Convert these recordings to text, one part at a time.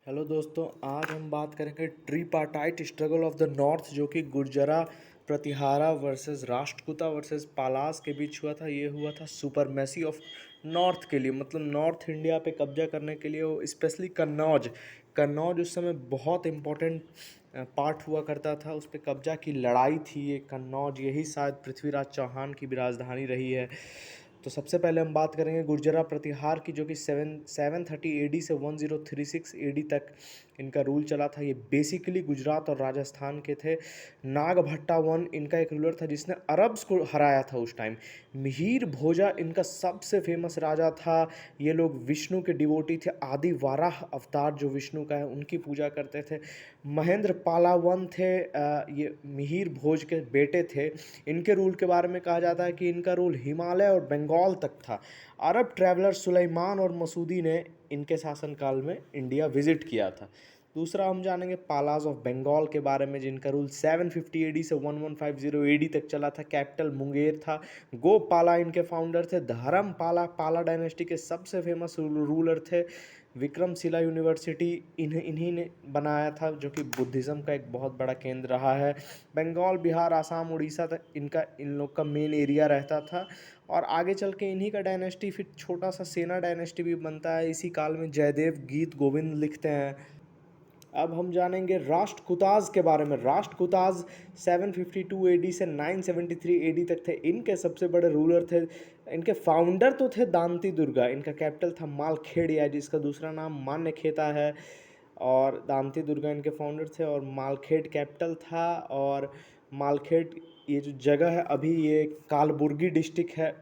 Hello दोस्तों, आज हम बात करेंगे ट्रीपार्टाइट स्ट्रगल ऑफ द नॉर्थ, जो कि गुर्जरा प्रतिहारा वर्सेस राष्ट्रकूटा वर्सेस पालास के बीच हुआ था। ये हुआ था सुपरमेसी ऑफ नॉर्थ के लिए, मतलब नॉर्थ इंडिया पे कब्जा करने के लिए। वो स्पेशली कन्नौज कन्नौज उस समय बहुत इम्पोर्टेंट पार्ट हुआ करता था। उस पर कब्जा की लड़ाई थी ये कन्नौज। यही शायद पृथ्वीराज चौहान की भी राजधानी रही है। तो सबसे पहले हम बात करेंगे गुर्जरा प्रतिहार की, जो कि 730 एडी से 1036 एडी तक इनका रूल चला था। ये बेसिकली गुजरात और राजस्थान के थे। नागभट्टा वन इनका एक रूलर था जिसने अरब्स को हराया था उस टाइम। मिहिर भोजा इनका सबसे फेमस राजा था। ये लोग विष्णु के डिवोटी थे। आदि वाराह अवतार जो विष्णु का है उनकी पूजा करते थे। महेंद्र पालावन थे, ये मिहिर भोज के बेटे थे। इनके रूल के बारे में कहा जाता है कि इनका रूल हिमालय और बंगाल तक था। अरब ट्रैवलर सुलेमान और मसूदी ने इनके शासनकाल में इंडिया विजिट किया था। दूसरा हम जानेंगे पालाज ऑफ बंगाल के बारे में, जिनका रूल 750 एडी से 1150 एडी तक चला था। कैपिटल मुंगेर था। गोपाला इनके फाउंडर थे। धर्मपाला पाला डायनेस्टी के सबसे फेमस रूलर थे। विक्रमशिला यूनिवर्सिटी इन्हीं ने बनाया था, जो कि बुद्धिज़्म का एक बहुत बड़ा केंद्र रहा है। बंगाल, बिहार, आसाम, उड़ीसा तक इन लोग का मेन एरिया रहता था। और आगे चल के इन्हीं का डायनेस्टी फिर छोटा सा सेना डायनेस्टी भी बनता है। इसी काल में जयदेव गीत गोविंद लिखते हैं। अब हम जानेंगे राष्ट्रकूटाज के बारे में। राष्ट्रकूटाज 752 एडी से 973 एडी तक थे। इनके सबसे बड़े रूलर थे, इनके फाउंडर तो थे दांती दुर्गा। इनका कैपिटल था मालखेड़िया, जिसका दूसरा नाम मान्यखेता है। और दांती दुर्गा इनके फाउंडर थे और मालखेड़ कैपिटल था। और मालखेड़ ये जो जगह है अभी, ये कालबुर्गी डिस्ट्रिक्ट है,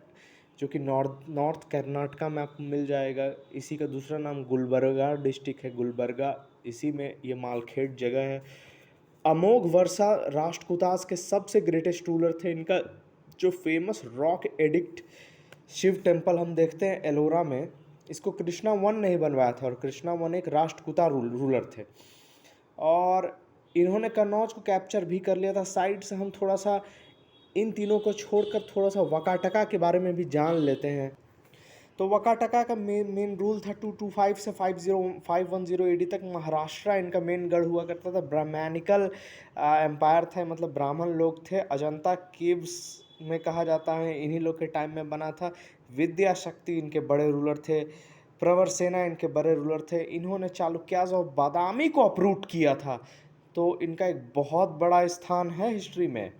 जो कि नॉर्थ नॉर्थ कर्नाटका में आपको मिल जाएगा। इसी का दूसरा नाम गुलबर्गा डिस्ट्रिक्ट है। गुलबर्गा इसी में ये मालखेड़ जगह है। अमोघ वर्षा राष्ट्रकूटास के सबसे ग्रेटेस्ट रूलर थे। इनका जो famous rock edict Shiv temple हम देखते हैं एलोरा में, इसको कृष्णा वन ने ही बनवाया था। और कृष्णा वन एक राष्ट्रकूटा रूलर थे। और इन्होंने कन्नौज को कैप्चर भी कर लिया था। साइड से हम थोड़ा सा इन तीनों को छोड़कर थोड़ा सा वकाटका के बारे में भी जान लेते हैं। तो वकाटका का मेन रूल था 225 से 510 एडी तक। महाराष्ट्र इनका मेन गढ़ हुआ करता था। ब्राह्मणिकल एम्पायर था, मतलब ब्राह्मण लोग थे। अजंता केव्स में कहा जाता है इन्हीं लोग के टाइम में बना था। विद्या शक्ति इनके बड़े रूलर थे। प्रवर सेना इनके बड़े रूलर थे। इन्होंने चालुक्याज और बादामी को अप्रूट किया था। तो इनका एक बहुत बड़ा स्थान है हिस्ट्री में।